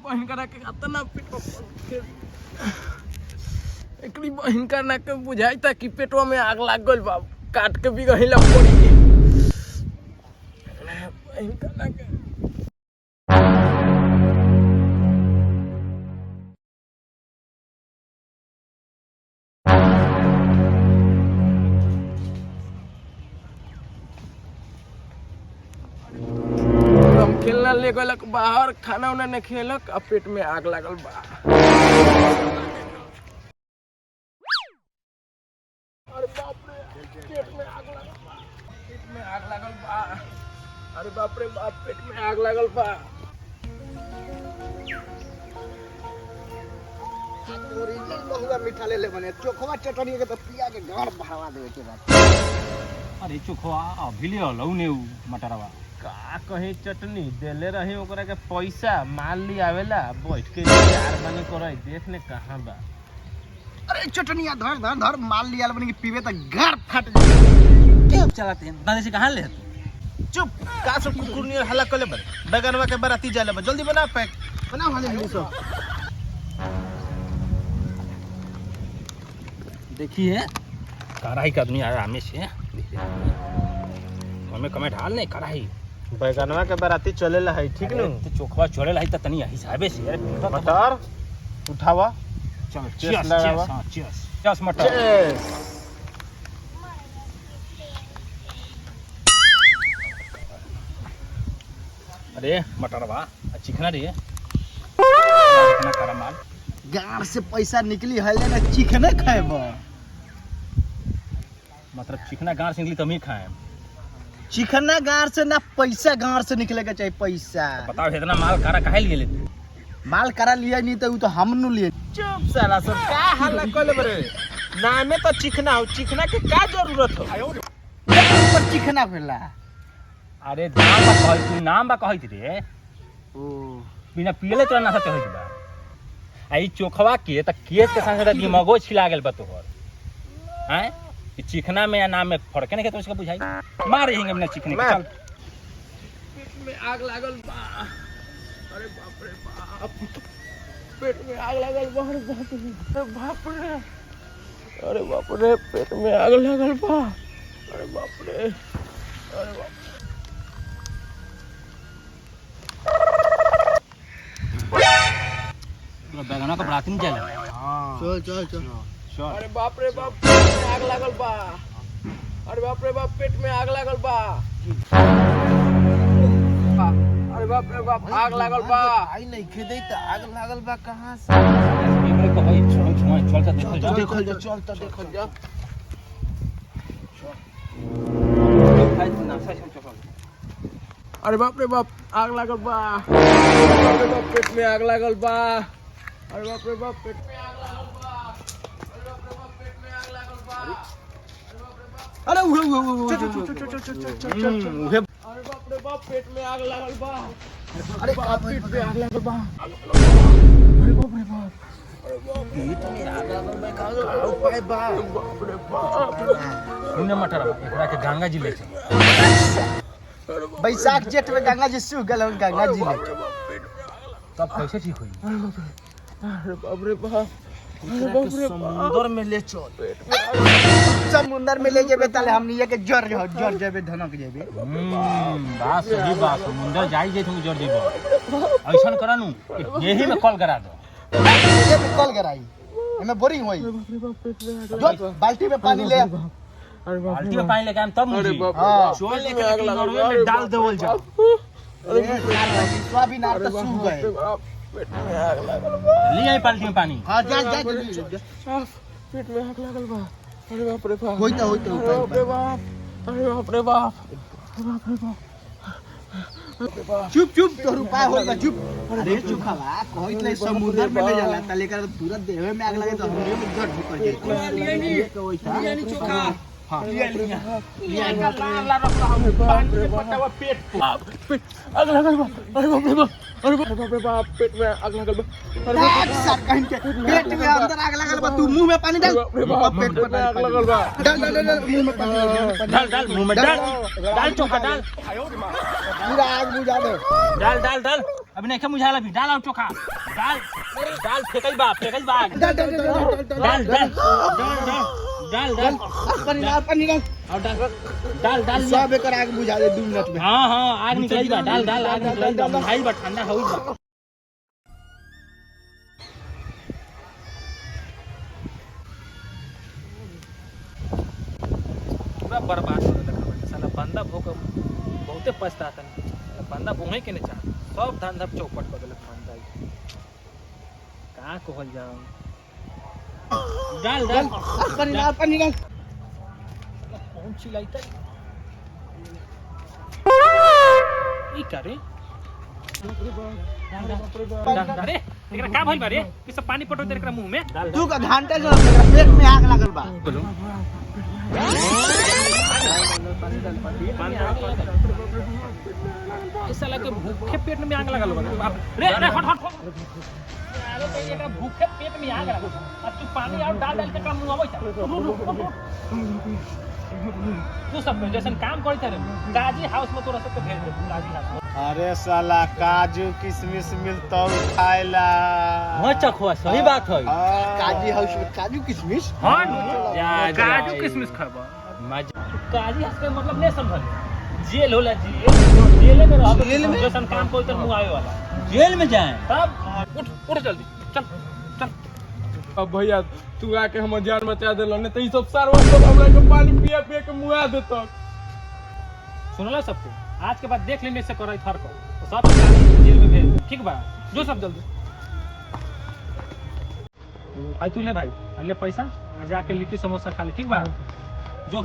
बहन करा के अतना पेटवा एकरी बहन करना के बुझाई था कि पेटवा में आग लाग गइल बा काट के भी गहिला पड़ी बहन करना के खेलना ले गलक बाहर खाना उना ने खेलक अब पेट में आग लागल बा। अरे बाप रे पेट में आग लागल बा पेट में आग लागल बा। अरे बाप रे बाप पेट में आग लागल बा। ओरिजिनल बहुआ मीठा ले ले बने चोखवा चटनी के तो पिया के घर भावा देवे के बात। अरे चोखवा अभी ले लौ ने मटरवा का कहीं चटनी देले रही ओकरा के पैसा माल ली आवेला बैठ के चार बनी करे देख ने कहां बा। अरे चटनिया धर धर धर माल लिया बने के पीवे त घर फट जाए। क्या चलाते हैं दाने से कहां ले तू चुप का सब कुकुर नियर हल्ला कले बे बैगनवा के बराती जाले बा जल्दी बना पैक बना वाले हिली सो देखिए कढ़ाई का आदमी आया हमें से हमें कमेंट हाल नहीं कढ़ाई बैगनवा के बराती चलेला है ठीक न तो चोखवा चले लाई त तनी हिसाबे से यार मटर उठावा चलो चीयर्स लगावा चीयर्स चीयर्स मटर चीयर्स। अरे मटरवा चिकना रे इतना करा माल गार से पैसा निकली हले ना चिकने खाएब। मतलब चिकना गांठ से निकली तो हम खाए चिकना गार से ना पैसा गार से निकलेगा चाहिए पैसा। बताओ इतना माल करा काहे लिए लेते माल करा लिया नहीं तो वो तो हम नु लिए। चुप साला सब का हल्ला कले बरे नामे तो चिकना हो चिकना के का जरूरत हो पर चिकना भेला अरे नाम बा कहै तू नाम बा कहै रे ओ बिना पियले तोरा ना सते होई बा आई चोखवा के त केस के संग दिमागो छिला गेल बा तोहर हैं कि चिकना में या नाम में फर्क नहीं के तो उसका बुझाई मार हिंगे बिना चिकने के चल पेट में आग लागल बा। अरे बाप रे बाप पेट में आग लागल बा। अरे बाप रे अरे बाप रे पेट में आग लागल बा। अरे बाप रे अरे बाप तो बैगना का बराती नहीं चला चल चल चल चल अरे बाप रे बाप पेट में आग लागल बा। अरे बाप रे बाप पेट में आग लागल बा। अरे बाप रे बाप आग लागल बा। आई नहीं खेदई त आग लागल बा कहां से। एकरे को भाई छोड़ छोड़ चल के देखल जा देखल जा चल त देखल जा। खाई ना सही चल अरे बाप रे बाप आग लागल बा। अरे बाप रे बाप पेट में आग लागल बा। अरे बाप रे बाप पेट में आग लागल बा। अरे बाप रे बाप पेट में आग लागल बा। अरे उहे अरे बाप रे बाप पेट में आग लागल बा। अरे बाप पेट में आग लागल बा। अरे बाप रे बाप पेट में आग लागल बा का उपाय बा। बाप रे बाप सुने मटर एकरा के गंगा जी ले चल बैसाख जेठ में गंगा जी सूख गल गंगा जी ले तब कैसे ठीक होई अरे बाप रे बाप समुंदर में ले चल समुंदर में ले जेबे ताले हमनी के जर जेबे धनक जेबे। बात सही बात समुंदर जाई जे तुम जर जेबो ऐसन करानु यही में कॉल करा दो ये में कॉल कराई एमे बोरिंग होई जो बाल्टी में पानी ले अरे बाप बाल्टी में पानी लेके आम तब मुझे हां चोल लेके नॉर्वे में डाल देवल जा सोयाबीन आर त सूख गए पेट में आग लागल बा। ले आई बाल्टी में पानी हां जा जा पेट में आग लागल बा। अरे बाप रे बाप होई त अरे बाप रे बाप अरे बाप रे बाप चुप चुप तोर उपाय होगा चुप। अरे चुखावा कहत नहीं समुंदर में ले जाला ताले कर पूरा देह में आग लगे तो हमरे में जड़ ढुक जाए बिरयानी चोखा हां लिया ला रखा हम पानी में पटावा पेट आग लागल बा। अरे बाप रे बाप अरे बाप रे बाप पेट में आग लागल बा। अरे आग सर कहीं के पेट में अंदर आग लगल बा तू मुंह में पानी डाल पेट में आग लागल बा। डाल डाल डाल मुंह में पानी डाल डाल मुंह में डाल डाल चोखा डाल पूरा आग बुझा दे डाल डाल डाल अभी नहीं मुझाला भी डाल चोखा डाल डाल फेंकई बा डाल डाल डाल डाल डाल डाल डाल पानी डाल और डाल डाल सब एकर आग बुझा दे 2 मिनट में। हाँ हाँ आग निकल बा डाल डाल आग निकल बा भाई बा ठंडा हो बा पूरा बर्बाद कर देलक साला बंदा भूख बहुते पछताता बंदा भूखे के नहीं चाह सब धंधा चौपट कर देलक बंदा का कहल जाओ डाल डाल पानी डाल कौन चिल्लाता ई करे अरे एकरा का भइल बा रे कि सब पानी पटो दे एकरा मुंह में डाल तू का घंटे जो पेट में आग लागल बा। बोलो ऐसा लगे भूखे पेट में आग लगल बा रे रे हट हट अरे तो एकरा भूखे पेट में आग लगल अब तू पानी और डाल डाल के एकरा मुंह आबै तू सब जैसन काम करी थे गाजी हाउस में तोरा सबके भेज दे गाजी हाउस अरे साला काजू किशमिश मिलता खाएला। हां चखवा सही बात है काजी हाउस में काजू किशमिश हां काजू किशमिश खाबा काजी हाउस का मतलब नहीं समझल जेल होला जेल में रह जेल में? जैसन काम कोई तो मुंह आवे वाला जेल में जाए तब उठ जल्दी चल चल अब भैया तू आके हमर जान बचा देलो नहीं तो ई सब सारवा सब हमरा के पानी पिया पिया के मुआ देतो। सुनला सबको आज के बाद देख लेने से करे थर को तो सब जेल में भेज ठीक बा जो सब जल्दी आई तू ले भाई ले पैसा जाके लिट्टी समोसा खा ले ठीक बा जो